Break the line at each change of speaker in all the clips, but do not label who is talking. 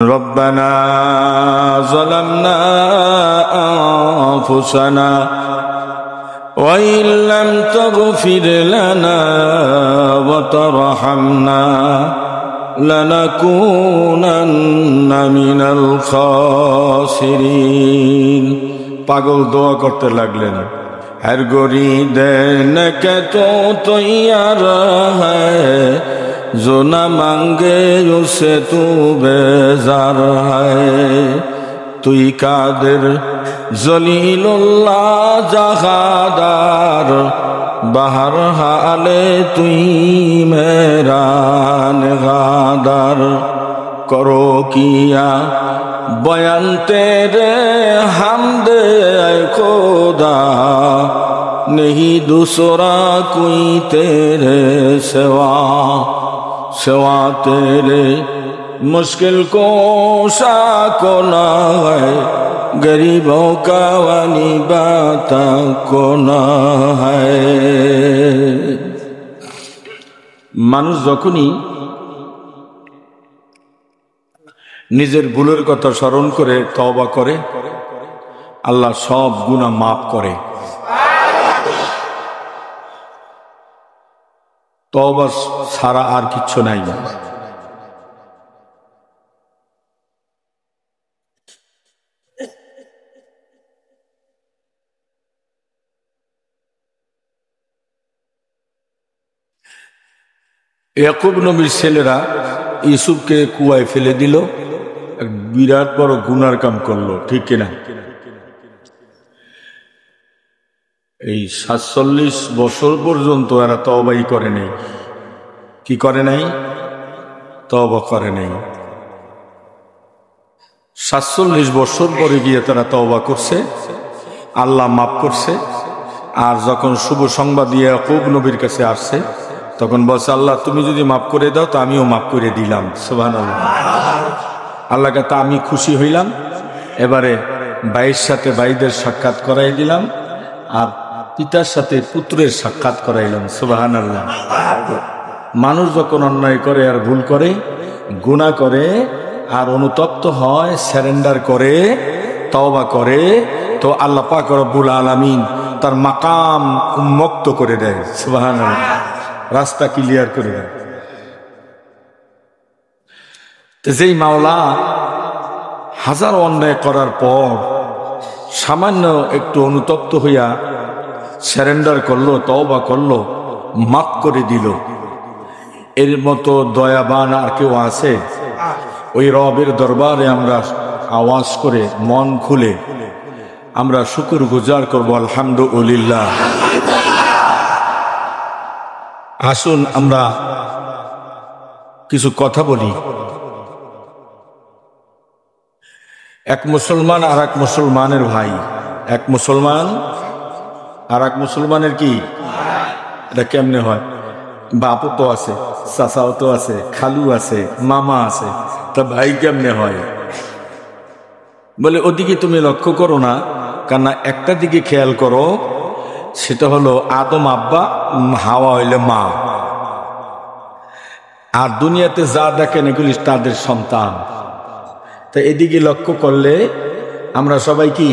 ربنا ظلمنا أنفسنا وإن لم تغفر لنا وترحمنا لنكونن من الخاسرين। পাগল দোয়া করতে লাগলেন, हर गोरी देने के तो तैयार है, जो न मांगे उसे तू बेजार है। तुई कादिर जलीलुल्लाह जहादार, बहर हाले तुई मेरा निगादार। करो किया बयान तेरे हमदे खुदा, नहीं दूसरा कोई तेरे सिवा तेरे। मुश्किल को को ना है, गरीबों का वाली बात को ना है। মানুষ যখনই নিজের ভুলের কথা স্মরণ করে তওবা করে, আল্লাহ সব গুনাহ মাফ করে। তওবা ছাড়া আর কিচ্ছু নাই। ইয়াকুব নবীর ছেলেরা ইউসুফকে কুয়ায় ফেলে দিল, এক বিরাট বড় গুনার কাম করলো, ঠিক কিনা? এই ৪৭ বছর পর্যন্ত এরা তওবাই করে নাই। কি করে নাই? তওবা করে নাই। ৪৭ বছর পরে গিয়ে তারা তওবা করছে, আল্লাহ মাফ করছে। আর যখন শুভ সংবাদ ইয়াকুব নবীর কাছে আসছে, তখন বলছে, আল্লাহ তুমি যদি মাফ করে দাও তো আমিও মাফ করে দিলাম। সুবহানাল্লাহ। আল্লাহ কাছে আমি খুশি হইলাম। এবারে ভাইয়ের সাথে ভাইদের সাক্ষাৎ করাই দিলাম, আর পিতার সাথে পুত্রের সাক্ষাৎ করাইলাম। সুবহানাল্লাহ। মানুষ যখন অন্যায় করে আর ভুল করে, গুনাহ করে আর অনুতপ্ত হয়, সারেন্ডার করে, তওবা করে, তো আল্লাহ পাক রব্বুল আলামিন তার মাকাম উন্মুক্ত করে দেয়। সুবহানাল্লাহ। রাস্তা ক্লিয়ার করে দেয়। যেই মাওলা হাজার অন্যায় করার পর সামান্য একটু অনুতপ্ত হইয়া সারেন্ডার করলো, তওবা করলো, মাফ করে দিল, এর মতো দয়াবান আর কেউ আছে? ওই রবের দরবারে আমরা আওয়াজ করে মন খুলে আমরা শুকর গুজার করবো, আলহামদুলিল্লাহ। আসুন আমরা কিছু কথা বলি। এক মুসলমান আর এক মুসলমানের ভাই, এক মুসলমান আর এক মুসলমানের কি, এটা কেমনে হয়? বাপও তো আছে, চাচাও তো আছে, খালু আছে, মামা আছে, তা ভাই কেমনে হয়? বলে ওদিকে তুমি লক্ষ্য করো না, কেননা একটা দিকে খেয়াল করো, সেটা হলো আদম আব্বা, হাওয়া হইলে মা। আর দুনিয়াতে যা দেখেন এগুলি তাদের সন্তান। তা এদিকে লক্ষ্য করলে আমরা সবাই কি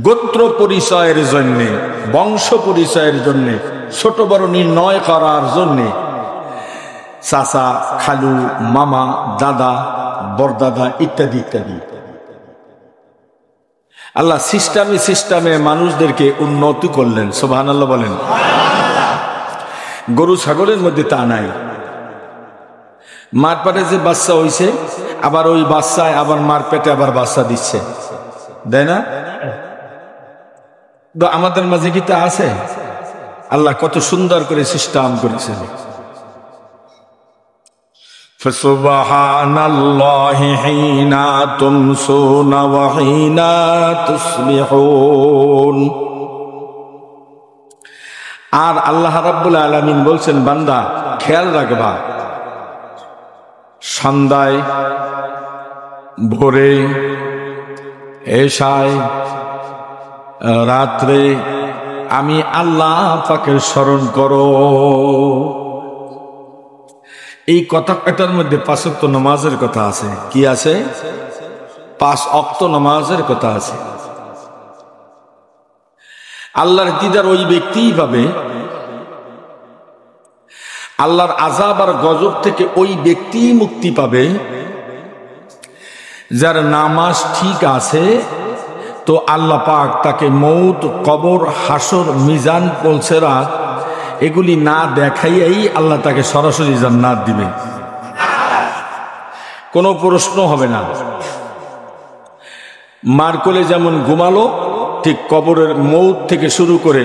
গোত্র পরিচয়ের জন্যে, বংশ পরিচয়ের জন্যে, ছোট বড় নির্ণয় করার জন্যে চাচা, খালু, মামা, দাদা, বরদাদা ইত্যাদি ইত্যাদি। আল্লাহ সিস্টেমে মানুষদেরকে উন্নতি করলেন। সুবহানাল্লাহ বলেন। গরু ছাগলের মধ্যে তা নাই। মার পেটে যে বাচ্চা হইছে, আবার ওই বাচ্চায় আবার মার পেটে আবার বাচ্চা দিচ্ছে, দেয় না? তো আমাদের মাঝে কি তা আছে? আল্লাহ কত সুন্দর করে সিস্টেম করেছেন। ফাসুবহানাল্লাহি হিনা তুমসুনা ওয়া হিনা তুসবিহুন। আর আল্লাহ রাব্বুল আলামিন বলছেন, বান্দা খেয়াল রাখবা, সন্ধ্যায়, ভোরে, এশায়, রাত্রে আমি আল্লাহ পাকের স্মরণ করো। এই কথাটার মধ্যে 5 ওয়াক্ত নামাজের কথা আছে। কি আছে? 5 ওয়াক্ত নামাজের কথা আছে। আল্লাহর দিদার ওই ব্যক্তিই পাবে, আল্লাহর আযাব আর গজব থেকে ওই ব্যক্তিই মুক্তি পাবে যার নামাজ ঠিক আছে। তো আল্লাহ পাক তাকে মৌত, কবর, হাসর, মিজান, পুলসিরাত এগুলি না দেখাইয়াই আল্লাহ তাকে সরাসরি জান্নাত দিবে, কোনো প্রশ্ন হবে না। মার কোলে যেমন ঘুমালো, ঠিক কবরের মৌত থেকে শুরু করে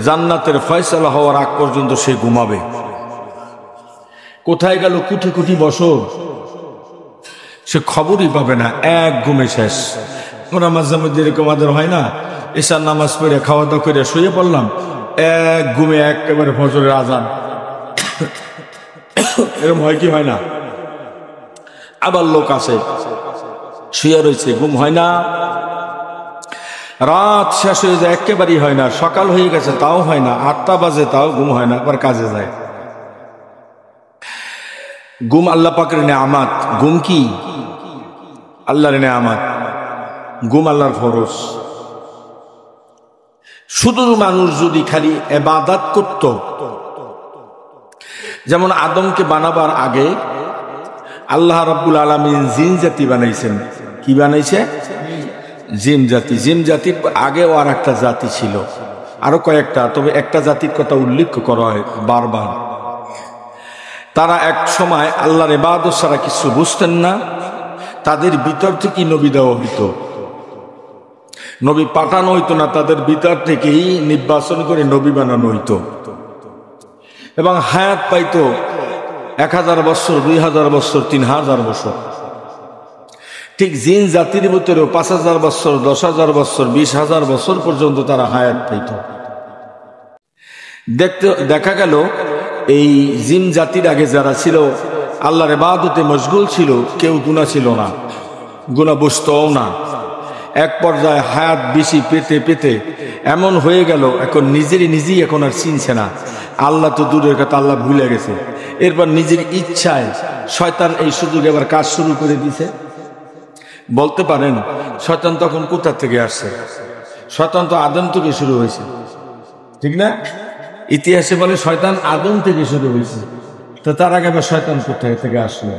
জান্নাতের ফয়সালা হওয়ার আগ পর্যন্ত সে ঘুমাবে। কোথায় গেল কোটি কোটি বছর, সে খবরই পাবে না, এক ঘুমে শেষ। আমরা মাঝে মধ্যে এরকম আমাদের হয় না, এশার নামাজ পড়ে খাওয়া দাওয়া করে শুয়ে পড়লাম, এক ঘুমে একেবারে ফজরের আজান, এরকম হয় কি হয় না? আবার লোক আছে শুয়ে রয়েছে, ঘুম হয় না, রাত শেষ হয়ে যায় একেবারেই হয় না, সকাল হয়ে গেছে তাও হয় না, 8টা বাজে তাও ঘুম হয় না, আবার কাজে যায়। ঘুম আল্লাহ পাকের নেয়ামত। ঘুম কি? আল্লাহর নেয়ামত। ঘুম আল্লাহর ফরজ। শুধু মানুষ যদি খালি ইবাদত করত, যেমন আদমকে বানাবার আগে আল্লাহ রাব্বুল আলামিন জিন জাতি বানাইছেন। কি বানাইছে? জিন জাতি। জিন জাতির আগেও আর একটা জাতি ছিল, আরো কয়েকটা, তবে একটা জাতির কথা উল্লেখ করা হয় বারবার। তারা এক সময় আল্লাহর ইবাদত ছাড়া কিছু বুঝতেন না, তাদের ভিতর থেকে নবী দেওয়া হইতো, নবী পাঠানো হইতো না, তাদের ভিতর থেকেই নির্বাচন করে নবী বানানো হইতো এবং হায়াত পাইতো 1000 বছর, 2000 বছর, 3000 বছর। ঠিক জিন জাতির ভিতরেও 5000 বছর, 10,000 বছর, 20,000 বছর পর্যন্ত তারা হায়াত পাইত। দেখা গেল এই জিন জাতির আগে যারা ছিল আল্লাহর ইবাদতে মশগুল ছিল, কেউ গুনাহ ছিল না, গুনাহ বুঝতও না। এক পর্যায়ে হায়াত বেশি পেতে পেতে এমন হয়ে গেল এখন নিজেই এখন আর চিনছে না। আল্লাহ তো দূরের কথা, আল্লাহ ভুলে গেছে। এরপর নিজের ইচ্ছায় শয়তান এই সুযোগে আবার কাজ শুরু করে দিছে। বলতে পারেন শয়তান তখন কোথা থেকে আসছে? শয়তান তো আদম থেকে শুরু হয়েছে, ঠিক না? ইতিহাসে বলে শয়তান আদম থেকে শুরু হয়েছে, তো তার আগে আবার শয়তান কোথায় থেকে আসলো?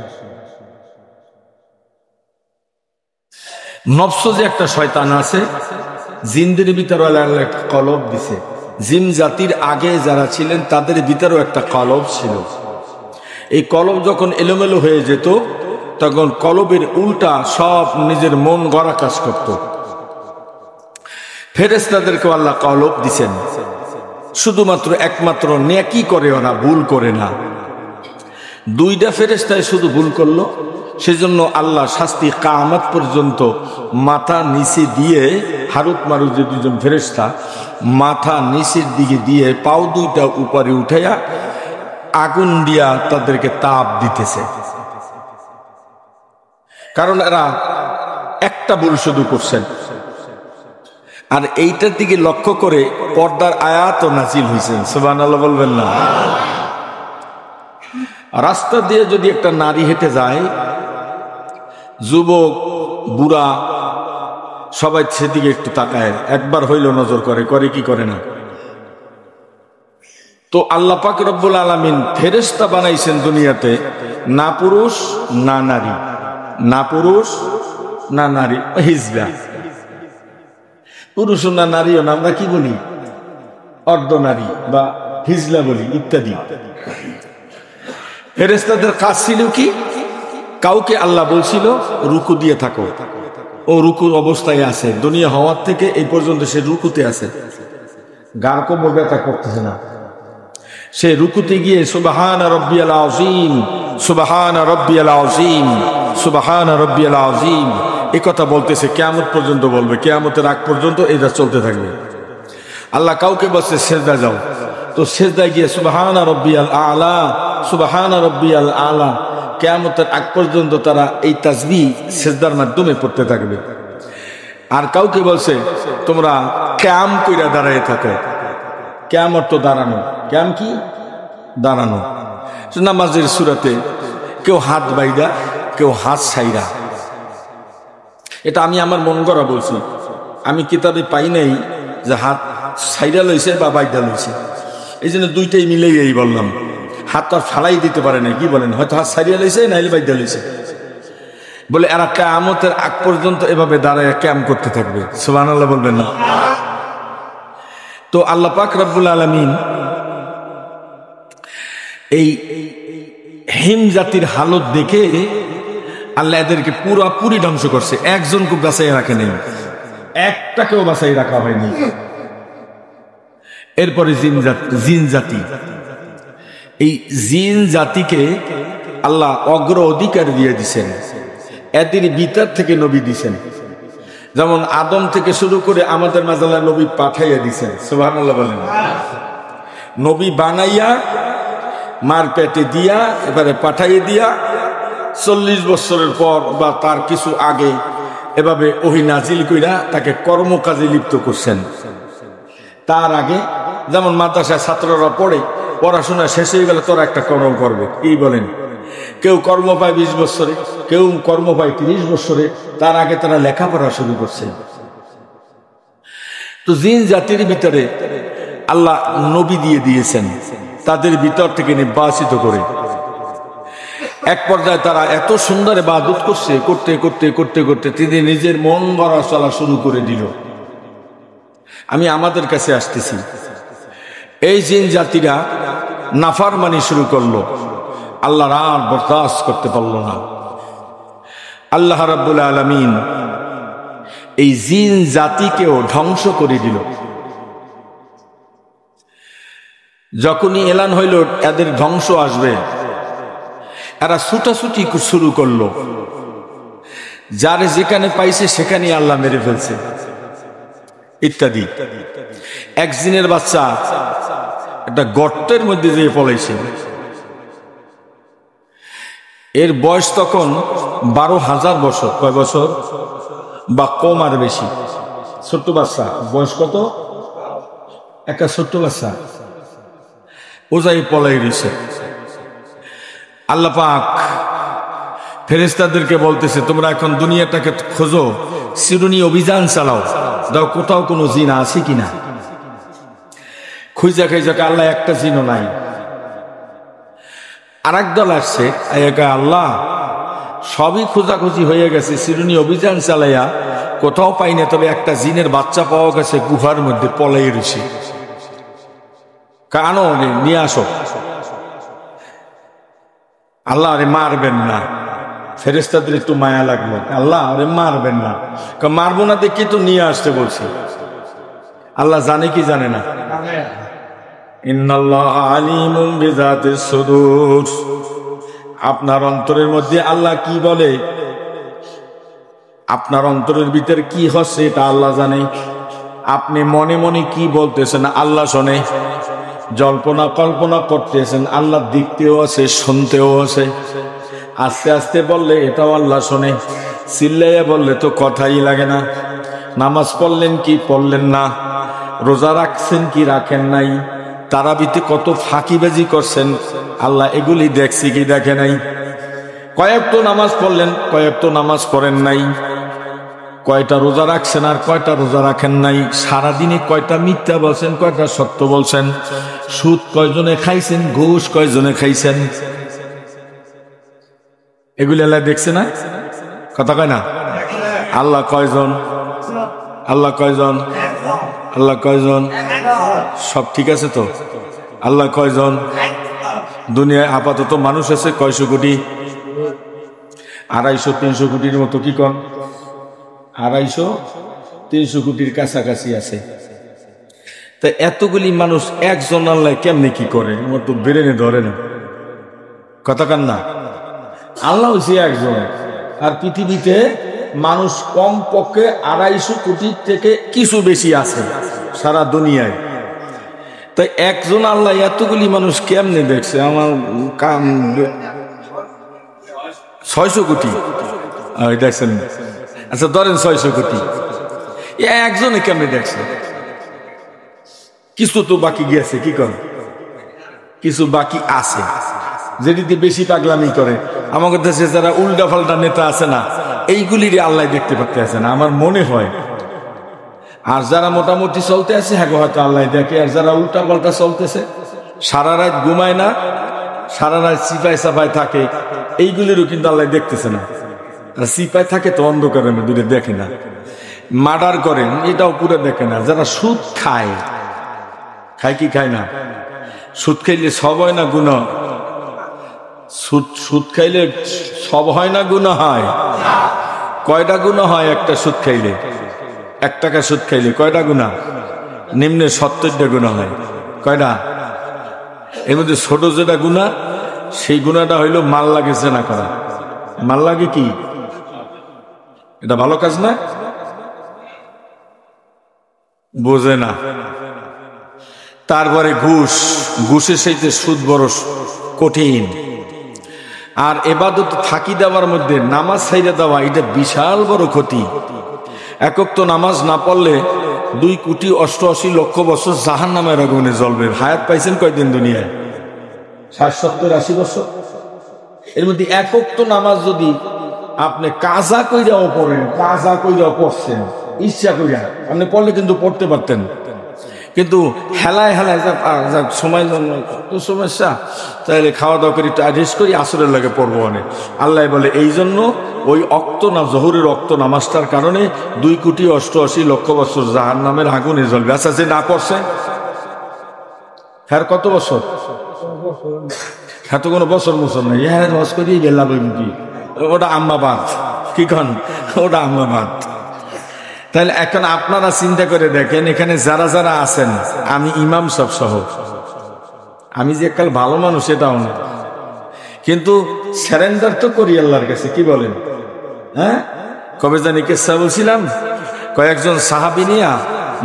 নফস যে একটা শয়তান আছে, জিনদের ভিতরে আল্লাহ একটা কলব দিছে। জিন জাতির আগে যারা ছিলেন তাদের ভিতরেও একটা কলব ছিল। এই কলব যখন এলোমেলো হয়ে যেত, তখন কলবের উল্টা সব নিজের মন গড়া কাজ করত। ফেরেশতাদেরকে আল্লাহ কলব দিছেন, শুধুমাত্র একমাত্র নেকি করে, ওরা ভুল করে না। 2টা ফেরেশতায় শুধু ভুল করলো, সেজন্য আল্লাহ শাস্তি কিয়ামত পর্যন্ত মাথা নিচে দিয়ে, হারুত মারুত যে 2জন ফেরেশতা মাথা নিচের দিকে দিয়ে পাও 2টা উপরে উঠাইয়া আগুন দিয়া তাদেরকে তাপ দিতেছে। কারণ এরা একটা ভুল শুধু করছেন। আর এইটার দিকে লক্ষ্য করে পর্দার আয়াতও নাজিল হয়েছেন। সুবহানাল্লাহ বলবেন না? রাস্তা দিয়ে যদি একটা নারী হেঁটে যায়, যুবক বুড়া সবাই সেদিকে একটু তাকায়, একবার হইল নজর করে, করে কি করে না? তো আল্লাহ পাক রব্বুল আলামিন ফেরেশতা বানাইছেন দুনিয়াতে, না পুরুষ না নারী, না পুরুষ না নারী, হিজলা। পুরুষ না নারীও না, আমরা কি বলি? অর্ধ নারী বা হিজলা বলি ইত্যাদি। ফেরেশতাদের কাজ ছিল কি? কাউকে আল্লাহ বলছিল রুকু দিয়ে থাকো, ও রুকুর অবস্থায় আছে, দুনিয়া হওয়ার থেকে এই পর্যন্ত সে রুকুতে আছে, গার কোমর ব্যথা করতেছে না, সে রুকুতে গিয়ে সুবহানা রাব্বিয়াল আযীম, সুবহানা রাব্বিয়াল আযীম, সুবহানা রাব্বিয়াল আযীম এই কথা বলতেছে। কিয়ামত পর্যন্ত বলবে, কিয়ামতের আগ পর্যন্ত এটা চলতে থাকবে। আল্লাহ কাউকে বলছে সিজদা যাও, তো সিজদায় গিয়ে সুবহানা রাব্বিয়াল আলা, সুবহানা রাব্বিয়াল আলা, কিয়ামতের আগ পর্যন্ত তারা এই তাসবিহ সিজদার মাধ্যমে পড়তে থাকবে। আর কাউকে বলছে তোমরা কিয়াম কইরা দাঁড়ায় থাকো। কিয়ামত তো দাঁড়ানো, কিয়াম কি? দাঁড়ানো। নামাজের সূরাতে কেউ হাত বাইদা, কেউ হাত ছাইরা। এটা আমি আমার মন করা বলছি, আমি কিতাবে পাই নাই যে হাত ছাইরা লইছে বা বাইদা লইছে। এই জন্য দুইটাই মিলেই এই বললাম। হাত আর ফালাই দিতে পারে না, কি বলেন? হয়তো হাত ছাইরা লইছে, নাইলে বাইদা লইছে। বলে এরা কিয়ামতের আগ পর্যন্ত এভাবে দাঁড়ায় ক্যাম করতে থাকবে। সুবহানাল্লাহ বলবেন না? তো আল্লাহ পাক রব্বুল আলামিন এই হিম জাতির হালত দেখে আল্লাহ এদেরকে পুরোপুরি ধ্বংস করছে। একজনকে বাঁচাই রাখে নেই, একটাকেও বাঁচাই রাখা হয়নি। এরপরে জিন জাতি, এই জিন জাতিকে আল্লাহ অগ্র অধিকার দিয়ে দিছেন। এদের ভিতর থেকে নবী দিছেন, যেমন আদম থেকে শুরু করে আমাদের মাঝে আল্লাহ নবী পাঠাইয়া দিছেন। সুবহানাল্লাহ বলেন। নবী বানাইয়া মার পেটে দিয়া এবারে পাঠাইয়ে দিয়া 40 বছরের পর বা তার কিছু আগে এভাবে ওহী নাজিল কইরা তাকে কর্মকাজে লিপ্ত করছেন। তার আগে যেমন মাদ্রাসায় ছাত্ররা পড়ে, পড়াশোনা শেষ হয়ে গেলে তোরা একটা কর্ম করবে, কি বলেন? কেউ কর্ম পায় 20 বছরে, কেউ কর্ম পায় 30 বছরে, তার আগে তারা লেখাপড়া শুরু করছে। তো জিন জাতির ভিতরে আল্লাহ নবী দিয়ে দিয়েছেন, তাদের ভিতর থেকে নির্বাচিত করে। এক পর্যায়ে তারা এত সুন্দর ইবাদত করছে, করতে করতে করতে করতে তিনি নিজের মন গড়া চলা শুরু করে দিল। আমি আমাদের কাছে আসতেছি, এই জিন জাতিরা নাফরমানি শুরু করলো, আল্লাহ আর বরদাস্ত করতে পারল না। আল্লাহ রাব্বুল আলামিন এই জিন জাতিকেও ধ্বংস করে দিল। যখনই এলান হইল এদের ধ্বংস আসবে, এরা ছুটাছুটি শুরু করলো। যারে যেখানে পাইছে সেখানেই আল্লাহ মেরে ফেলছে ইত্যাদি। এক জিনের বাচ্চা একটা গর্তের মধ্যে যেয়ে পলাইছে। এর বয়স তখন 12,000 বছর। কয় বছর? বা কম আর বেশি? ছোট্ট বাচ্চা, বয়স কত? একটা ছোট্ট বাচ্চা ওজাই পলাই রয়েছে। আল্লাহ পাক ফেরেশতাদেরকে বলতেছে, তোমরা এখন দুনিয়াটাকে খোঁজো, চিরুনি অভিযান চালাও, দাও কোথাও কোনো জিন আছে কিনা। খুঁজা খাইজা আল্লাহ একটা জিনও নাই। আর এক দল আসছে, আল্লাহ সবই খোঁজাখুঁজি হয়ে গেছে, চিরুনি অভিযান চালাইয়া কোথাও পাই না, তবে একটা জিনের বাচ্চা পাওয়া গেছে গুহার মধ্যে পলাই রয়েছে, কানো নিয়ে আসো। আল্লাহ আরে মারবেন না। ফেরেশতাদের একটু মায়া লাগলো, আল্লাহ আরে মারবেন না। মারবো না দেখি তো নিয়ে আসতে বলছি। আল্লাহ জানে কি জানে না? ইন্নাল্লাহা আলিমুম বিযাতিস সুদূর। আপনার অন্তরের মধ্যে আল্লাহ কি বলে, আপনার অন্তরের ভিতরে কি হচ্ছে এটা আল্লাহ জানে। আপনি মনে মনে কি বলতেছেন আল্লাহ শোনে, জল্পনা কল্পনা করতেছেন আল্লাহ দেখতেও আছে, শুনতেও আছে। আস্তে আস্তে বললে এটাও আল্লাহ শোনে, চিল্লাইয়া বললে তো কথাই লাগে না। নামাজ পড়লেন কি পড়লেন না, রোজা রাখছেন কি রাখেন নাই, তারাবিতে কত ফাঁকিবাজি করছেন আল্লাহ এগুলি দেখছি কি দেখে নাই। কয়েক তো নামাজ পড়লেন, কয়েক তো নামাজ পড়েন নাই, কয়টা রোজা রাখছেন আর কয়টা রোজা রাখেন নাই, সারাদিনে কয়টা মিথ্যা বলছেন, কয়টা সত্য বলছেন, সুদ কয়জনে খাইছেন, ঘুষ কয়জনে খাইছেন, এগুলি আল্লাহ দেখছে না? কথা কয় না? আল্লাহ কয়জন? আল্লাহ কয়জন? আল্লাহ কয়জন? সব ঠিক আছে তো? আল্লাহ কয়জন? দুনিয়ায় আপাতত মানুষ আছে কয়শো কোটি? 250-300 কোটির মতো। কি কন? 250-300 কোটির কাছাকাছি আছে। তা এতগুলি মানুষ একজন আল্লাহ কেমনে কি করে? আমার তো বেরেনে ধরে না। কথা কান না? আল্লাহ হচ্ছে একজন, আর পৃথিবীতে মানুষ কম পক্ষে 250 কোটির থেকে কিছু বেশি আছে সারা দুনিয়ায়। তাই একজন আল্লাহ এতগুলি মানুষ কেমনে দেখছে? আমার কাম 600 কোটি দেখছেন। আচ্ছা ধরেন 600 কোটি, একজনে কেমনে দেখছে? কিছু তো বাকি গিয়েছে, কি করে? কিছু বাকি আছে, যেটিতে বেশি পাগলামি করে আমাদের দেশে যারা উল্টা পাল্টা নেতা আছে না, এইগুলিরই আল্লাহ দেখতে পাচ্ছে আছে না আমার মনে হয়। আর যারা মোটামুটি চলতে আছে হ্যাঁ হয়তো আল্লাহ দেখে, আর যারা উল্টা পাল্টা চলতেছে সারা রাত ঘুমায় না, সারা রাত সিপাই সাপাই থাকে, এইগুলিরও কিন্তু আল্লাহ দেখতেছে না। সিপাই থাকে তো অন্ধকারের মধ্যে দেখে না, মার্ডার করেন এটাও পুরো দেখে না। যারা সুদ খায়, খায় কি খায় না, সুদ খাইলে সব হয় না গুনাহ? সুদ খাইলে সব হয় না গুনাহ হয়? কয়টা গুনাহ হয় একটা সুদ খাইলে? 1 টাকা সুদ খাইলে কয়টা গুনাহ? নিম্নে 70টা গুনাহ হয়। কয়টা? এর মধ্যে ছোট যেটা গুনাহ, সেই গুনাহটা হইল মাল লাগে জেনা করা। মাল লাগে কি? এটা ভালো কাজ না? বোঝে না। তারপরে ঘুষের সাথে সুদ বড় কঠিন। আর ইবাদত ফাঁকি দেওয়ার মধ্যে নামাজ ছাইড়া দেওয়া, এটা বিশাল বড় ক্ষতি। একক তো নামাজ না পড়লে 2,88,00,000 বছর জাহান্নামের আগুনে জ্বলবে। হায়াত পাইছেন কয়দিন দুনিয়ায়? 60-70-80 বছর। এর মধ্যে একক তো নামাজ যদি আপনি কাজা কইরাও পড়েন, কাজা কইরাও পড়ছেন, ইচ্ছা কইরা আপনি পড়লে কিন্তু পড়তে পারতেন, কিন্তু হেলায় হেলায় সময় সমস্যা, তাহলে খাওয়া দাওয়া করি রেস্ট করি, আসরের লাগে পড়বো অনেক। আল্লাহ বলে এই জন্য ওই জহুরের অক্ত নামাজটার কারণে 2,88,00,000 বছর জাহান্নামের আগুনে জ্বলবে। আচ্ছা, যে না পড়ছে হ্যাঁ কত বছর? হ্যাঁ তো কোনো বছর নাই, হ্যাঁ হজ করি গেলাম কি, ওটা আম্মাবাদ। কি কন? ওটা আম্মাবাদ। তাহলে এখন আপনারা চিন্তা করে দেখেন, এখানে যারা যারা আছেন, আমি ইমাম সব সহ, আমি যে কাল ভালো মানুষ এটাও না, কিন্তু সারেন্ডার তো করি আল্লাহর কাছে। কি বলেন? হ্যাঁ, কবে জানি কেসা বলছিলাম, কয়েকজন সাহাবী নিয়া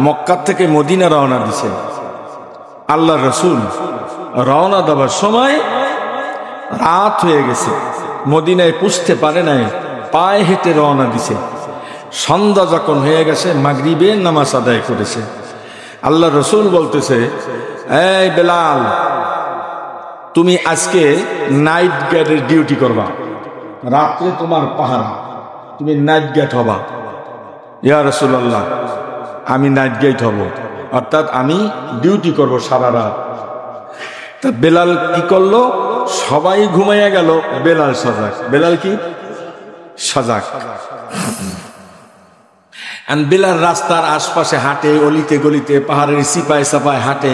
মক্কা থেকে মদিনা রওনা দিছে। আল্লাহর রাসূল রওনা দেওয়ার সময় রাত হয়ে গেছে, মদিনায় পুষতে পারে নাই, পায়ে হেঁটে রওনা দিছে। সন্ধ্যা যখন হয়ে গেছে, মাগরিবের নামাজ আদায় করেছে। আল্লাহ রসুল বলতেছে, এই বেলাল, তুমি আজকে নাইট গার্ডের ডিউটি করবা, রাত্রে তোমার পাহারা, তুমি নাইট গার্ড হবা। ইয়া রাসূলুল্লাহ, আমি নাইট গার্ড হব, অর্থাৎ আমি ডিউটি করব সারা রাত। তা বেলাল কি করলো? সবাই ঘুমাইয়া গেল, বেলাল সজাগ। বেলাল কি? সজাগ। বেলাল রাস্তার আশপাশে হাঁটে, অলিতে গলিতে, পাহাড়ের সিপাই সাপায় হাঁটে,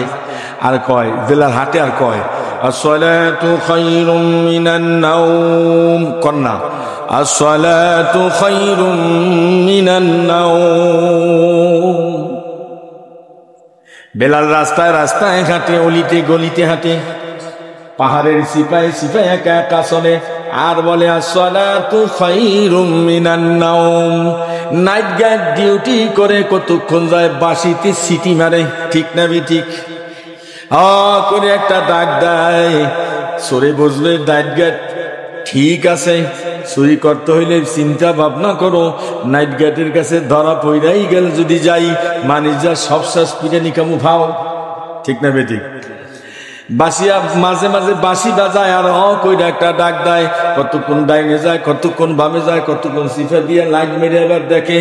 আর কয়, বেলাল হাঁটে আর কয়, আসসালাতু খায়রুম মিনান নাওম। কন্যা, আসসালাতু খায়রুম মিনান নাওম। বেলাল রাস্তায় রাস্তায় হাঁটে, অলিতে গলিতে হাঁটে, পাহাড়ের সিপাই সিপাই একা একা চলে, আর বলে আসসালাতু খায়রুম মিনান নাওম। নাইট গার্ড ডিউটি করে কতক্ষণ যায়, বাঁশিতে সিটি মারে, ঠিক না ঠিক? করে একটা ডাক দেয়, সরে বসবে নাইট গার্ড। ঠিক আছে, চুরি করতে হইলে চিন্তা ভাবনা করো, নাইট গার্ডের কাছে ধরা পইরাই গেল যদি যাই, মানে যা সব শেষ পিঠে নিকামু ভাও, ঠিক না বেঠিক? বাসিয়া মাঝে মাঝে বাঁশি বাজায়, আর কইরা একটা ডাক দেয়, কতক্ষণ ডাইনে যায়, কতক্ষণ বামে যায়, কতক্ষণ সিফা দিয়ে লাইট মেরে আবার দেখে।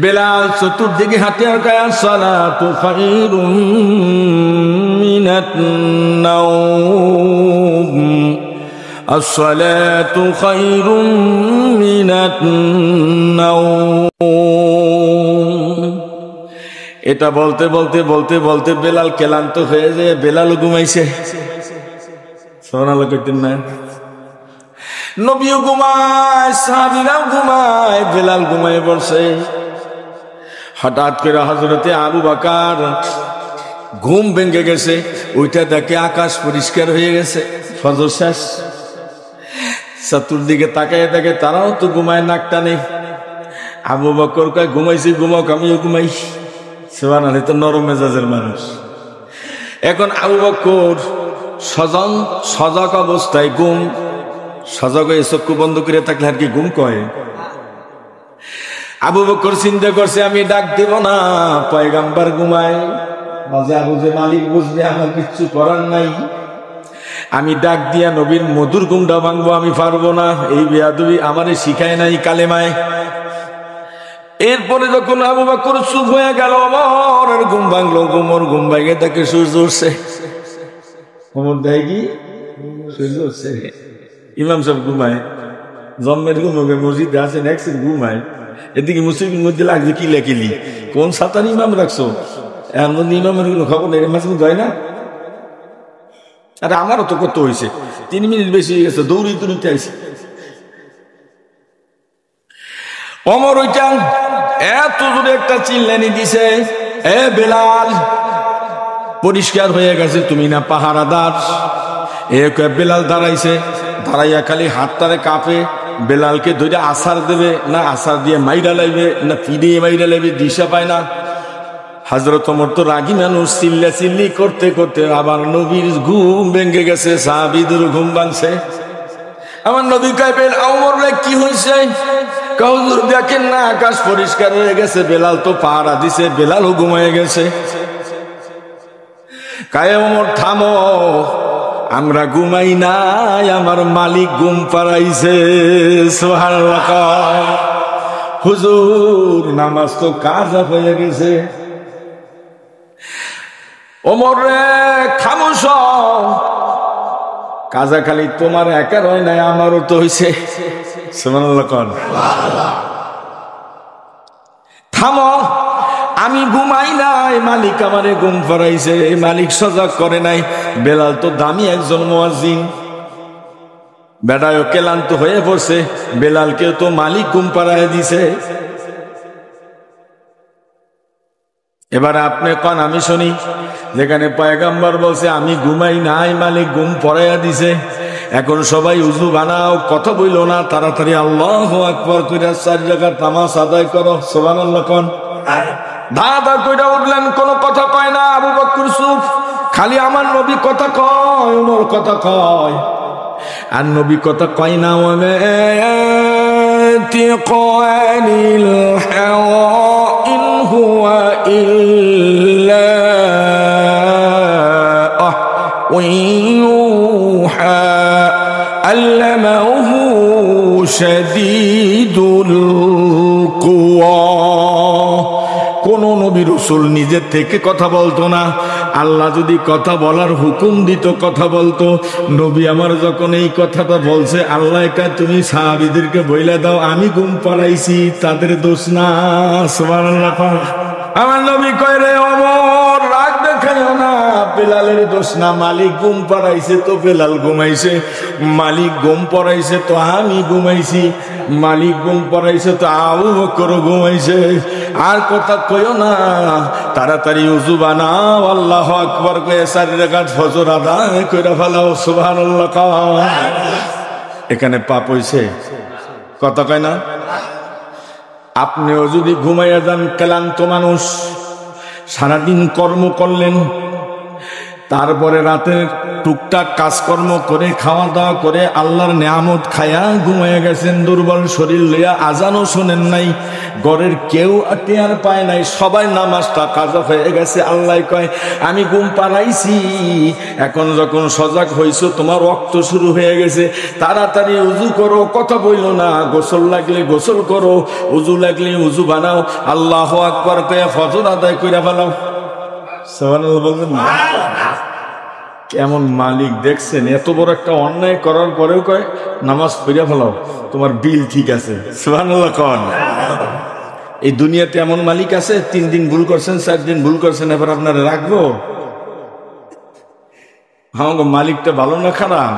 বেলাল চতুর্দিকে হাঁটে আর গায়ে, আসসালাতু খায়রুম মিনান নাওম, আসসালাতু খায়রুম মিনান নাওম। এটা বলতে বলতে বলতে বলতে বেলাল ক্লান্ত হয়ে যায়, বেলাল ঘুমাইছে। সোনালো করতেন না, নবীও ঘুমায়, সাহাবীরাও ঘুমায়, বেলাল ঘুমায় পড়ছে। হঠাৎ করে হযরতে আবু বকর ঘুম ভেঙে গেছে, ওইটা দেখে আকাশ পরিষ্কার হয়ে গেছে, ফজর শেষ। চতুর্দিকে তাকায় দেখে তারাও তো ঘুমায়, নাকটা নেই। আবু বকর কয়, ঘুমাইছি ঘুমাক, আমিও ঘুমাই। সুবহানাল্লাহ, তো নরম মেজাজের মানুষ। এখন আবু বকর সজাগ অবস্থায় ঘুম, সজাগ হয়ে চক্ষু বন্ধ করে থাকলে আর কি ঘুম কয়? আবু বকর চিন্তা করছে, আমি ডাক দেব না, পয়গাম্বার ঘুমায়, মাঝে বুঝে মালিক বুঝবে, আমার কিচ্ছু করার নাই। আমি ডাক দিয়া নবীর মধুর ঘুমটা ভাঙবো, আমি পারবো না, এই বেয়াদবি আমারে শিখায় নাই কালেমায়। এরপরে যখন আবু বকর চুপ হয়ে গেল, ওমরের ঘুম ভাঙলো। ঘুম ভাঙে তাকে সূর্য উঠছে। ওমর দেয় কি সূর্য উঠছে। ইমাম সাহেব ঘুমায়, জম্মের ঘুমে মসজিদে আছেন, একসের ঘুমায়। এদিকে মুসলিমের মধ্যে লাগছে কি লেখিলি, কোন সাতান ইমাম রাখছো, এর মধ্যে ইমামের কোনো খবর নেই, মাঝে মধ্যে হয় না। আরে আমারও তো কত হয়েছে, 3 মিনিট বেশি হয়ে গেছে, দৌড়িতে আইছে। ওমর ওইটা এত জোরে একটা চিল্লানি দিছে, এ বেলাল, পরিষ্কার হয়ে গেছে তুমি না পাহারাদার। বেলাল দাঁড়াইছে, দাঁড়াইয়া খালি হাতটারে কাঁপে। বেলালকে ধরে আসার দেবে না আসার দিয়ে মাইরা লাইবে না ফিরিয়ে মাইরা লাইবে, দিশা পায় না। হযরত ওমর তো রাগী মানুষ, চিল্লি করতে করতে আবার নবীর ঘুম ভেঙে গেছে, সাহাবীদের ঘুম ভাঙছে। আমার নবী কয়, ওমর রে কি হয়েছে? হুজুর দেখেন না আকাশ পরিষ্কার হয়ে গেছে, বেলাল তো পাহারা দিছে, বেলালও ঘুমায় গেছে। কায়ে ওমর থামো, আমরা ঘুমাই নাই, আমার মালিক ঘুম পাড়াইছে। সুবহানাল্লাহ। হুজুর নামাজ তো কাজা হয়ে গেছে। ওমর রে খামোশ, কাজা খালি তোমার একার হয় নাই, আমারও তো হইছে। সুবহানাল্লাহ। থামো, আমি ঘুমাই নাই, মালিক আমারে ঘুম পাড়াইছে, মালিক সজাগ করে নাই। বেলাল তো দামি একজন মুয়াজ্জিন, বেটায়ও ক্লান্ত হয়ে পড়ছে, বেলালকে তো মালিক ঘুম পাড়ায় দিছে। এবারে আপনি কন আমি শুনি, যেখানে পয়গম্বর বলছে আমি ঘুমাই নাই, মালিক ঘুম পড়াইয়া দিছে। এখন সবাই উযু বানাও, কথা বইলো না, তাড়াতাড়ি আল্লাহু আকবার কইরা 4 রাকাত নামাজ আদায় করো। সুবহানাল্লাহ। কোন দাদা কইরা উঠলেন, কোন কথা কয় না। আবু বকর চুপ, খালি আমার নবী কথা কয়, ওমর কথা কয়, আর নবী কথা কয় না। ওয়াতিকানিল হাওয়া ইন হুয়া ইল্লা ওয়াইয়ুহা আল্লামাহু শাদীদুল কুওয়া। কোন নবী রাসূল নিজের থেকে কথা বলতো না, আল্লাহ যদি কথা বলার হুকুম দিত কথা বলতো। নবী আমার যখন এই কথাটা বলছে, আল্লাহ কয় তুমি সাহাবীদেরকে বইলা দাও আমি ঘুম পাড়াইছি, তাদের দোষ না। সুবহানাল্লাহ। আমার নবী কয়, রে ওমর রাগ দেখাইও না, বেলালের দোষ না, মালিক ঘুম পাড়াইছে তো বেলাল ঘুমাইছে, মালিক ঘুম পাড়াইছে তো আমি ঘুমাইছি, মালিক ঘুম পাড়াইছে তো আবু বকর ঘুমাইছে। আর কথা কইও না, তাড়াতাড়ি উযু বানাও, আল্লাহু আকবার কয়ে 4 রাকাত ফজর আদায় কইরা ফেলাও। সুবহানাল্লাহ। এখানে পাপ হইছে, কথা কয় না। আপনিও যদি ঘুমাইয়া যান, ক্লান্ত মানুষ, সারাদিন কর্ম করলেন, তারপরে রাতের টুকটাক কাজকর্ম করে খাওয়া দাওয়া করে আল্লাহর নেয়ামত খায়া ঘুমাইয়া গেছেন, দুর্বল শরীর লইয়া, আজানও শোনেন নাই, ঘরের কেউ টের পায় নাই, সবাই নামাজটা কাজা হয়ে গেছে। আল্লাহ কয় আমি ঘুম পাড়াইছি, এখন যখন সজাগ হইছো, তোমার রক্ত শুরু হয়ে গেছে, তাড়াতাড়ি উযু করো, কথা বইলো না, গোসল লাগলে গোসল করো, উযু লাগলে উযু বানাও, আল্লাহু আকবার কয়ে ফজর আদায় কইরা ফেলাও। সুবহানাল্লাহ বলবেন না? কেমন মালিক দেখছেন, এত বড় একটা অন্যায় করার পরেও কয় নামাজ পড়িয়া ফেলাও, তোমার বিল ঠিক আছে। সুবহানাল্লাহ। কোন এই দুনিয়াতে এমন মালিক আছে, 3 দিন ভুল করছেন, 4 দিন ভুল করছেন, এবার আপনারা রাখবো? আমাকে মালিকটা ভালো না খারাপ?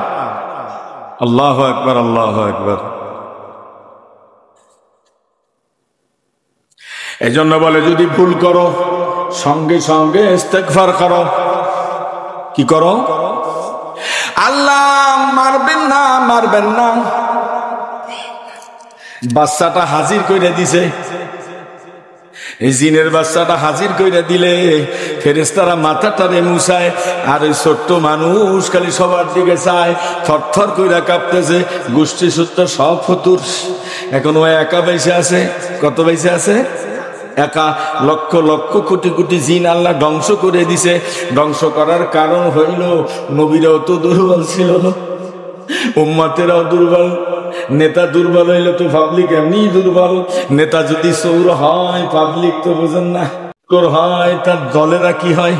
আল্লাহু আকবার, আল্লাহু আকবার। এজন্য বলে যদি ভুল করো সঙ্গে সঙ্গে ইস্তেগফার করো। কি করো? আল্লাহ মারবেন না, মারবেন না। বাচ্চাটা হাজির কইরা দিছে, এই জিনের বাচ্চাটা হাজির কইরা দিলে ফেরেশতারা মাথাটারে মুছায়, আর ওই ছোট্ট মানুষ খালি সবার দিকে চায়, থরথর কইরা কাঁপতেছে, গোষ্ঠী সূত্র সব ফতুর। এখন ও একা বেঁচে আছে। কত বেঁচে আছে? একা লক্ষ লক্ষ কোটি কোটি জিন আল্লাহ ধ্বংস করে দিছে। ধ্বংস করার কারণ হইল নবীরাও তো দুর্বল ছিল, উম্মতেরাও দুর্বল। নেতা দুর্বল হইলে তো পাবলিক এমনি দুর্বল। নেতা যদি চোর হয় পাবলিক তো বোঝেন না, সুৎখোর হয় তার দলেরা কি হয়,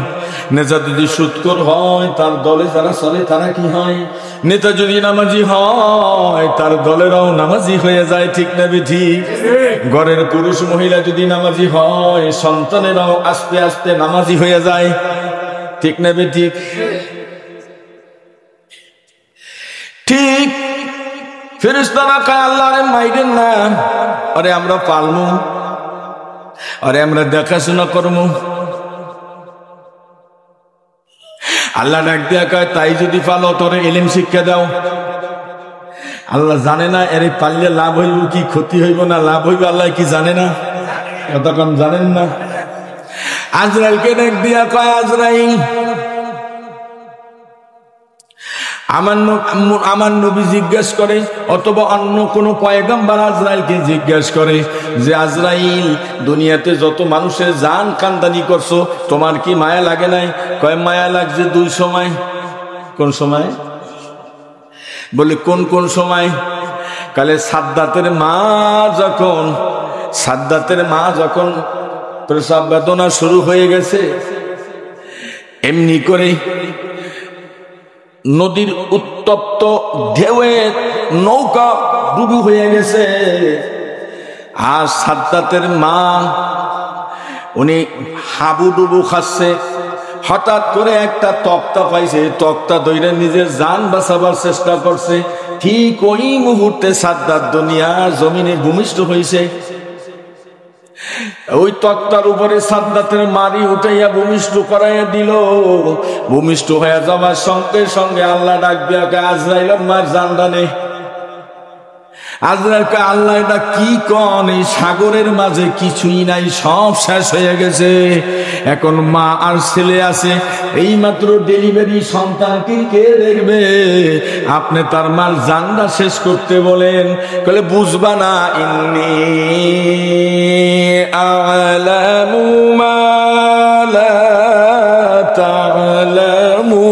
নেতা যদি সুৎখোর হয় তার দলে যারা চলে তারা কি হয়, নেতা যদি নামাজি হয় তার দলেরাও নামাজি হয়ে যায়। ঠিক না ঠিক? ঘরের পুরুষ মহিলা যদি নামাজি হয় সন্তানেরাও আস্তে আস্তে নামাজি হয়ে যায়। ঠিক না ঠিক? ঠিক ফেরেশতারা কয় আল্লাহ রে মাইরেন না, আরে আমরা পালমু, আরে আমরা দেখাশোনা করবো। আল্লাহ ডাক দিয়া কয় তাই যদি পালো তোরে ইলম শিক্ষা দাও। আল্লাহ জানে না এর পারলে লাভ হইব কি ক্ষতি হইব না লাভ হইব, আল্লাহ কি জানে না? কতক্ষণ জানেন না? আজরাইলকে ডাক দিয়া কয় আজরাইল, আমার নবী জিজ্ঞেস করে অথবা অন্য কোন পয়গম্বর আজরাইলকে জিজ্ঞেস করে যে আজরাইল দুনিয়াতে যত মানুষের জান কান্দানি করছো তোমার কি মায়া লাগে নাই? কয় মায়া লাগছে দুই সময়। কোন সময়? বলে কোন কোন সময়? কালে সাদ্দাতের মা যখন প্রসব বেদনা শুরু হয়ে গেছে, এমনি করে নদীর উত্তপ্ত ঢেউয়ে নৌকা ডুবু হয়ে গেছে। আর সাদ্দাতের মা উনি হাবুডুবু খাচ্ছে, হঠাৎ করে একটা তক্তা পাইছে, তক্তা ধরে নিজের জান বাঁচাবার চেষ্টা করছে। ঠিক ওই মুহূর্তে সাদ্দাত দুনিয়া জমিনে ভূমিষ্ঠ হয়েছে। ওই তক্তার উপরে সাদ্দাতের মারি উঠাইয়া ভূমিষ্ঠ করাইয়া দিল। ভূমিষ্ঠ হয়ে যাওয়ার সঙ্গে সঙ্গে আল্লাহ ডাক দিয়া আজরাইল মার জানটা নে। আজরাইলকে আল্লাহ এটা কি কন, এই সাগরের মাঝে কিছুই নাই, সব শেষ হয়ে গেছে। এখন মা আর ছেলে আছে, এই মাত্র ডেলিভারি, সন্তানকে কে দেখবে? আপনি তার মাল জানটা শেষ করতে বলেন। বলে বুঝবা না, ইন্নী আ'লামু মা লা তা'লামুন,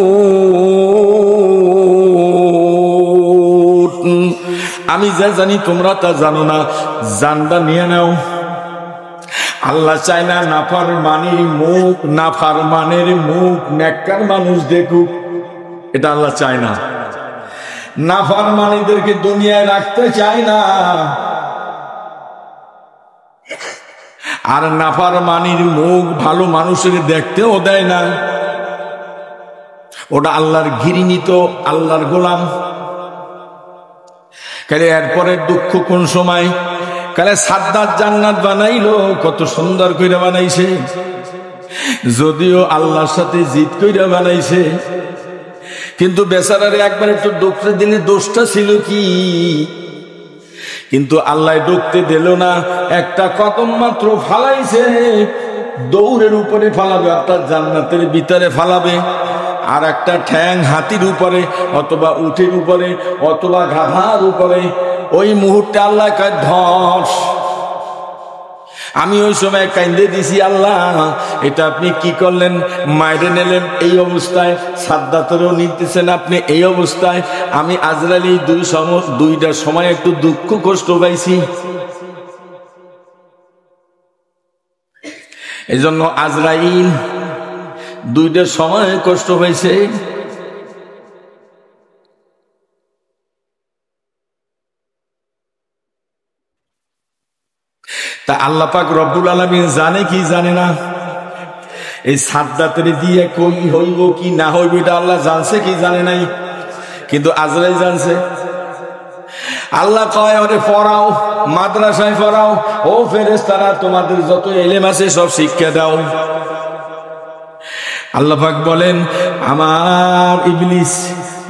আমি যা জানি তোমরা তা জানো না, জানটা নিয়ে নাও। আল্লাহ চায় না নাফরমানের মুখ নেককার মানুষ দেখুক, এটা আল্লাহ চায় না। নাফরমানীদেরকে দুনিয়ায় রাখতে চায় না, আর নাফরমানির মুখ ভালো মানুষের দেখতেও দেয় না। ওটা আল্লাহর ঘৃণিত, আল্লাহর গোলাম। কালে এরপরে দুঃখ কোন সময়? কালে সাদ্দাত জান্নাত বানাইলো, কত সুন্দর কইরা বানাইছে, যদিও আল্লাহর সাথে জিদ কইরা বানাইছে, কিন্তু বেচারারে একবার একটু ডুবতে দিলে দোষটা ছিল কি? কিন্তু আল্লাহ ডুবতে দিল না, একটা কদম মাত্র ফালাইছে, দৌড়ের উপরে ফালাবে অর্থাৎ জান্নাতের ভিতরে ফালাবে, আর একটা ঠ্যাং হাতির উপরে অথবা উটের উপরে অথবা গাধার উপরে। ওই মুহূর্তে আল্লাহ কয় ধস। আমি ওই সময় কান্দে দিছি, আল্লাহ এটা আপনি কি করলেন? মাইরে নিলেন এই অবস্থায়, সাদ্দাতেরও নিতেছেন আপনি এই অবস্থায়। আমি আজরাইল এই দুইটার সময় একটু দুঃখ কষ্ট পাইছি। এই জন্য আজরাইল দুইটার সময় কষ্ট হয়েছে। তা আল্লাহ পাক রব্বুল আলামিন জানে কি জানে না? এই সাদ্দাতের দিয়ে কই হইব কি না হইব এটা আল্লাহ জানছে কি জানে নাই? কিন্তু আজরাইল জানছে। আল্লাহ কয় ওরে পড়াও, মাদ্রাসায় পড়াও, ও ফেরেশতারা তোমাদের যত ইলম আছে সব শিক্ষা দাও। আল্লাহ পাক বলেন আমার ইবলিস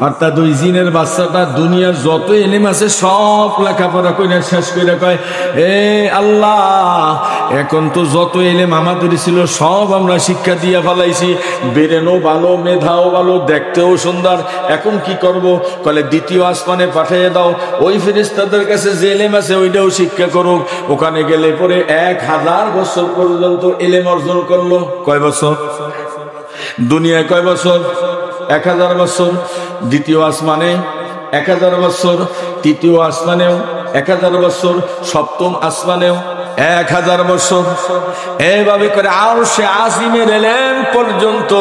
অর্থাৎ ওই জিনের বাচ্চাটা দুনিয়ার যত এলেম আছে সব লেখাপড়া করে শেষ করে কয়, এ আল্লাহ, এখন তো যত এলেম আমাদের ছিল সব আমরা শিক্ষা দিয়ে ফেলাইছি, বেরেনও ভালো, মেধাও ভালো, দেখতেও সুন্দর, এখন কি করব? কলে দ্বিতীয় আসমানে পাঠিয়ে দাও, ওই ফেরেশতাদের কাছে যে এলেম আছে ওইটাও শিক্ষা করুক। ওখানে গেলে পরে 1000 বছর পর্যন্ত এলেম অর্জন করলো। কয় বছর? দুনিয়ায় কয় বছর? 1000 বছর। দ্বিতীয় আসমানে 1000 বছর, তৃতীয় আসমানেও 1000 বছর, সপ্তম আসমানেও 1000 বছর। এইভাবে করে আরশে আজিমের এলেম পর্যন্ত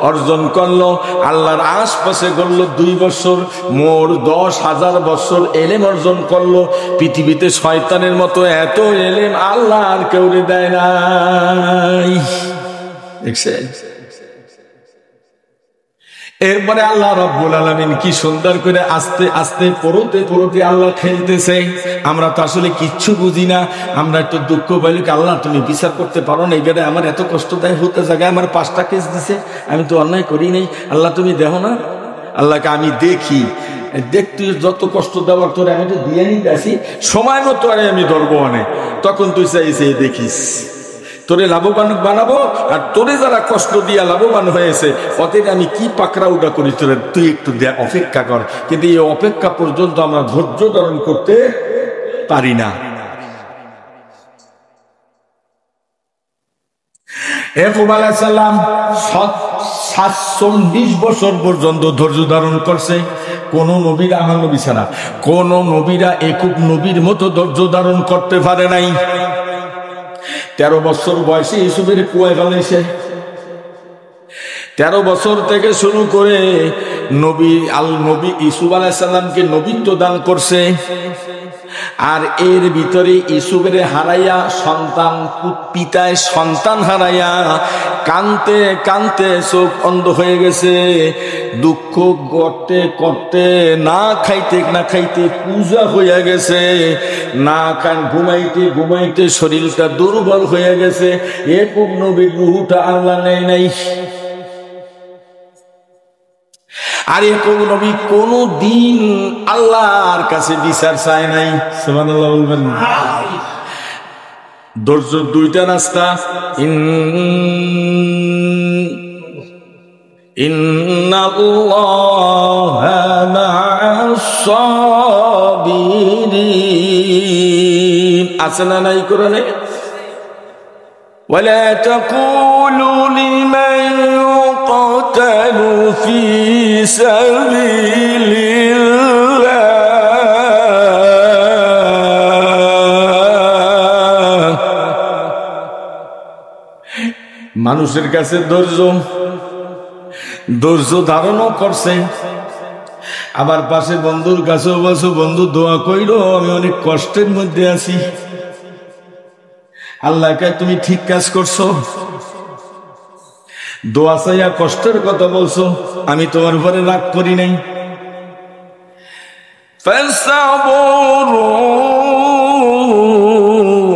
অর্জন করলো। আল্লাহর আশপাশে করলো 2 বছর, মোট 10,000 বছর এলেম অর্জন করলো। পৃথিবীতে শয়তানের মতো এত এলেম আল্লাহ আর কেউ দেয় নাই। দেখছেন? এরপরে আল্লাহ রাব্বুল আলামিন কি সুন্দর করে আস্তে আস্তে পড়তে পড়তে আল্লাহ খেলতেছে। আমরা তো আসলে কিচ্ছু বুঝি না। আমরা একটু দুঃখ পাইলি, আল্লাহ তুমি বিচার করতে পারো না, এবারে আমার এত কষ্ট দেয়, হতে জায়গায় আমার 5টা কেস দিছে, আমি তো অন্যায় করি নাই, আল্লাহ তুমি দেখো না? আল্লাহকে আমি দেখি, দেখতে যত কষ্ট দেওয়ার তোর আমি তো দিয়ে নিতে আসি, সময় মতো আরে আমি ধরবো অনেক, তখন তুই চাইছে দেখিস তোরে লাভবান বানাবো, আর তোরে যারা কষ্ট দিয়া লাভবান হয়েছে ওদের আমি কি পাকড়া উডা করি, তোরে তুই একটু অপেক্ষা কর। কিন্তু এই অপেক্ষা পর্যন্ত আমরা ধৈর্য ধারণ করতে পারি না। ইয়াকুব আলাইহিস সালাম 47 বছর পর্যন্ত ধৈর্য ধারণ করছে। কোন নবীরা, আমার নবী ছাড়া কোন নবীরা ইয়াকুব নবীর মতো ধৈর্য ধারণ করতে পারে নাই। 13 বছর বয়সে ইউসুফের কুয়ায় ফেলেছে। 13 বছর থেকে শুরু করে নবী ইউসুফ আলাইহিস সালামকে নবীত্ব দান করছে। আর এর ভিতরে ইউসুফের হারাইয়া সন্তান, পিতায় সন্তান হারাইয়া কানতে কানতে চোখ অন্ধ হয়ে গেছে। দুঃখ করতে করতে না খাইতে পূজা হয়ে গেছে, না খান ঘুমাইতে ঘুমাইতে শরীরটা দুর্বল হয়ে গেছে। ইয়াকুব নবীর রূহটা আল্লাহ নেয় নাই। আর ইয়াকুব নবী কোনদিন আল্লাহর কাছে বিচার চায় নাই। সুবহানাল্লাহ বলবেন না? ধৈর্য 2টা রাস্তা। ইন্নাল্লাহা মা'আস সাবিরিন আছে না নাই কোরআনে? ولا تقولوا لمن يقتل في سبيل الله। মানুষের কাছে ধৈর্য ধারণও করছে, আবার পাশে বন্ধুর কাছেও বলছো, বন্ধু দোয়া কইরো, আমি অনেক কষ্টের মধ্যে আছি। আল্লাহকে তুমি ঠিক কাজ করছো, দোয়া চাইয়া কষ্টের কথা বলছো, আমি তোমার উপরে রাগ করি নাই।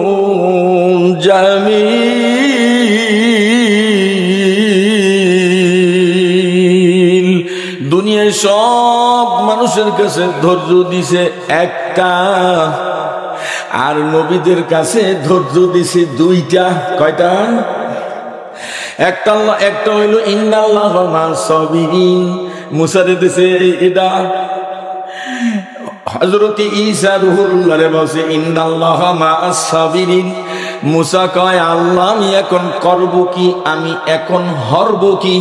ফাসাবুরুন জামিল। দুনিয়ায় সব মানুষের কাছে ধৈর্য দিছে একটা, আর নবীদের কাছে ধৈর্য দিছে 2টা। কয়টা? একটা হইল ইন্নাল্লাহা মা'আস সাবিরিন, মুসারে দিছে এটা। হযরত ঈসা রূহুল্লাহরে বলছে ইন্নাল্লাহা মা'আস সাবিরিন। মুসা কয় আল্লাহ আমি এখন করব কি, আমি এখন হরব কি?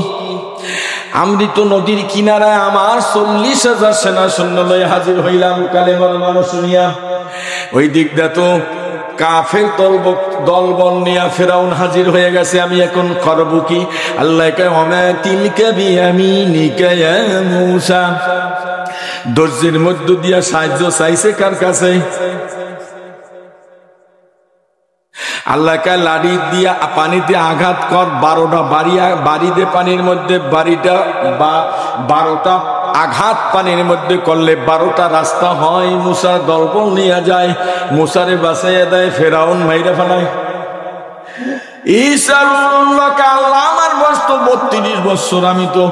আমি তো নদীর কিনারায় আমার 40,000 সেনা সৈন্য লয়ে হাজির হইলাম কালেমার মানুষ নিয়া। ওই দিক দিয়ে তো কাফের দলবল নিয়ে ফেরাউন হাজির হয়ে গেছে, আমি এখন করব কি? আল্লাহ কয় ওমা তিলকা বিয়ামিনিকা ইয়া মূসা। ধৈর্যের মধ্য দিয়া সাহায্য চাইছে কার কাছে? আল্লাহ কে লাড়ি দিয়া পানিতে আঘাত কর, 12টা বাড়ি দে পানির মধ্যে, 12টা আঘাত পানির মধ্যে করলে 12টা রাস্তা হয়। মুসা দলবল নিয়ে যায়, মুসারে বাঁচাইয়া দেয়, ফেরাউন মাইরা ফেলায়। ঈসাকে আল্লাহ আমার বয়স তো 32 বছর, আমি তো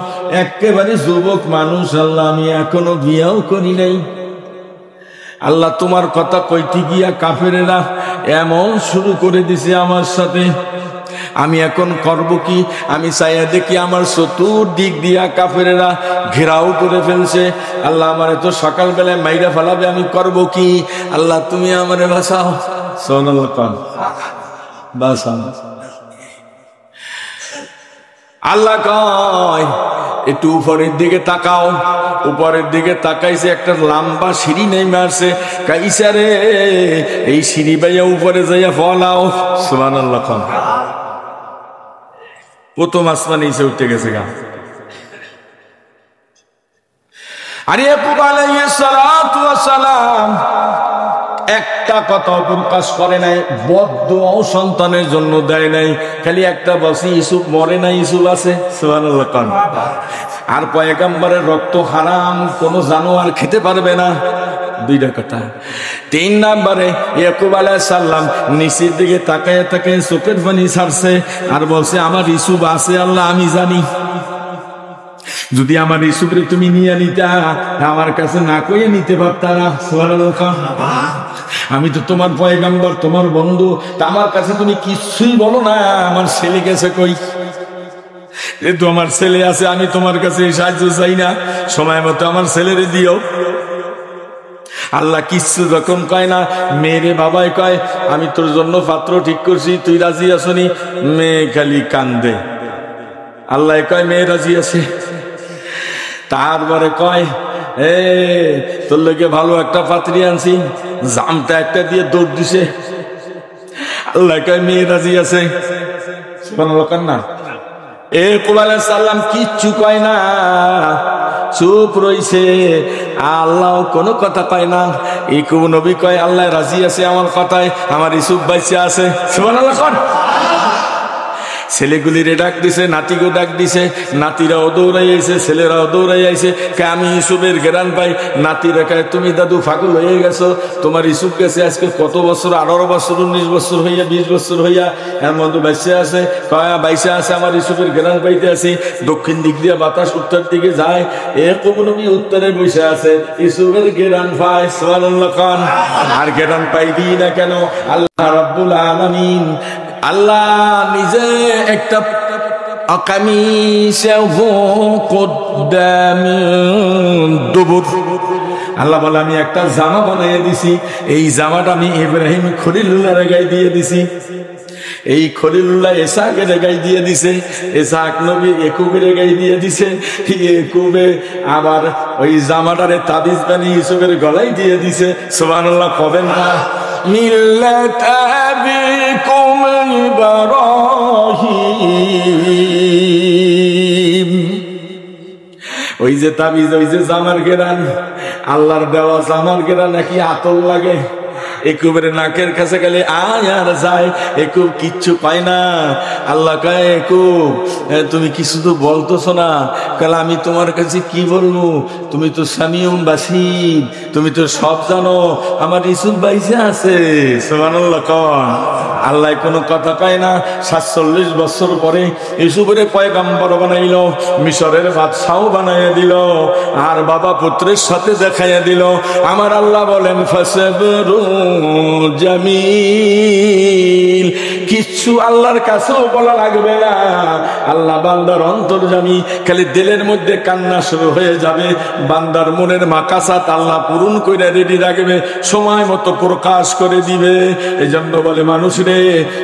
একেবারে যুবক মানুষ, আল্লাহ আমি এখনো বিয়েও করি নাই। আল্লাহ তোমার কথা কইতে গিয়া কাফেরেরা এমন শুরু করে দিছে আমার সাথে, আমি এখন করব কি? আমি চাইয়া দেখি আমার চতুর্দিক দিয়া কাফেরেরা ঘেরাও করে ফেলছে। আল্লাহ আমারে তো সকালবেলায় মাইরা ফেলাবে, আমি করব কি? আল্লাহ তুমি আমারে বাঁচাও। বাঁচাও। আল্লাহ কয় একটু উপরের দিকে তাকাও। উপরের দিকে তাকাইছে, একটা লম্বা সিঁড়ি নেমে আসছে। কাইসা রে, এই সিঁড়ি বাইয়া উপরে যাইয়া ফলাও। সুবহানাল্লাহ। প্রথম আসমানে এসে উঠতে গেছে গা। আর ইয়াকুব আলাইহিস সালাতু ওয়াস সালাম একটা কথা প্রকাশ করে নাই, বদদুয়াও সন্তানের জন্য দেয় নাই, খালি একটা বলছি ইউসুফ মরে নাই, ইউসুফ আছে। সুবহানাল্লাহ। আর পয়গম্বরের রক্ত হারাম, কোন জানোয়ার খেতে পারবে না, দুইটা কথা। 3 নম্বরে ইয়াকুব আলাইহিস সালাম নিচের দিকে তাকায় তাকায় চোখের পানি ছাড়ছে আর বলছে আমার ইউসুফ আছে আল্লাহ আমি জানি। যদি আমার ইউসুফরে তুমি নিয়ে নিতা, আমার কাছে না কইয়ে নিতে পারতা না। সুবহানাল্লাহ। আমি তো তোমার পয়গম্বর, তোমার বন্ধু, তা আমার কাছে তুমি কিছুই বলো না, আমার ছেলে গেছে কই? যেহেতু আমার ছেলে আছে, আমি তোমার কাছে সাহায্য চাই না, সময় মতো আমার ছেলেরে দিও। আল্লাহ কিচ্ছু যখন কয় না, মেয়েরে বাবাই কয় আমি তোর জন্য পাত্র ঠিক করছি, তুই রাজি আসনি? মেয়ে খালি কান্দে। আল্লাহ কয় মেয়ে রাজি আছে। তারপরে কয় তোর লোকে ভালো একটা পাত্রী আনছি, জামটা একটা দিয়ে দৌড় দিছে। আল্লাহ কয় মেয়ে রাজি আছে। না ইয়াকুব আলাইহিস সালাম কিচ্ছু কয় না, চুপ রইছে। আল্লাহ কোনো কথা কয় না। ইয়াকুব নবী কয় আল্লাহ রাজি আছে আমার কথায়, আমার ইউসুফ বাইচা আছে। সুবহানাল্লাহ। ছেলেগুলিরে ডাক দিছে, নাতিকে ডাক দিছে, নাতিরাও দৌড়াই আইছে, ছেলেরাও দৌড়াই আইছে। আমি ইউসুফের ঘেরান পাই। নাতিরা কয় তুমি দাদু পাগল হয়ে গেছো, তোমার ইউসুফ গেছে আজকে কত বছর, 18 বছর 19 বছর হইয়া 20 বছর হইয়া, এর মধ্যে বাইসে আছে। কয় বাইসে আছে, আমার ইউসুফের ঘেরান পাইতে আছি। দক্ষিণ দিক দিয়ে বাতাস উত্তর দিকে যায়, ইয়াকুব নবী উত্তরে বসে আছে, ইউসুফের ঘেরান পায়। সুবহানাল্লাহ। আর ঘেরান পাইবি না কেন? আল্লাহ রাব্বুল আলামিন, আল্লাহ নিজে একটা আল্লাহ বলে আমি একটা জামা বানিয়ে দিছি, এই জামাটা আমি ইব্রাহিম খলিলুল্লাহর গায়ে দিয়ে দিছি। এই খলিলুল্লাহ ইসাকের গায়ে দিয়ে দিছে, ইসাক নবী ইয়াকুবের গায়ে দিয়ে দিছে, ইয়াকুবে আবার ওই জামাটারে তাবিজ বানিয়ে ইউসুফের গলায় দিয়ে দিছে। সুবহানাল্লাহ কবেন না? মিল্লাত আবিকুম ইব্রাহিম। ওই যে তাবিজ, ওই যে জামার গেরান, আল্লাহর দেওয়া জামার গেরান নাকি আতর লাগে। ইয়াকুবের নাকের কাছে গেলে আয় আর যায়, ইয়াকুব কিচ্ছু পায় না। আল্লাহ কয় ইয়াকুব তুমি কিছু তো বলতেছো না। কাল আমি তোমার কাছে কি বলবো? তুমি তো সামিউম বাসির, তুমি তো সব জানো, আমার ইউসুফ বাইসে আছে। সুবহানাল্লাহ। আল্লাহ কোনো কথা কয় না। 47 বছর পরে ইউসুফের পয়গম্বর বানাইল, মিশরের বাদশাহ বানাইয়া দিল, আর বাবা পুত্রের সাথে দেখাইয়া দিল। আমার আল্লাহ বলেন ফাসবরুন জামিল। কিচ্ছু আল্লাহর কাছেও বলা লাগবে না। আল্লাহ বান্দার অন্তর্যামী, খালি দিলের মধ্যে কান্না শুরু হয়ে যাবে, বান্দার মনের মাকাসাত আল্লাহ পূরণ করে রেডি রাখবে, সময় মতো প্রকাশ করে দিবে। এই জন্য বলে মানুষ রে,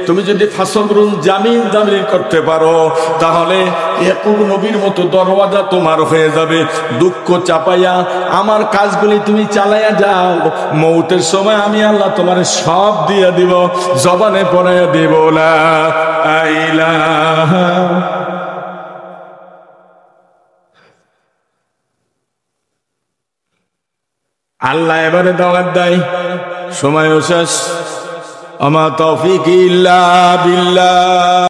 তুমি যদি ফাসবরুন জামিল জামিল করতে পারো, তাহলে ইয়াকুব নবীর মতো দরওয়াজা তোমার হয়ে যাবে। দুঃখ চাপাইয়া আমার কাজগুলি তুমি চালাইয়া যাও, মৌতের সময় আমি আল্লাহ তোমার সব দিয়ে দিব, জবানে পড়াইয়া দিব লা ইলাহা। আল্লাহ এবারে দাওয়াত দেয়, সময় শেষ। আমা তৌফিক ইল্লা বিল্লাহ।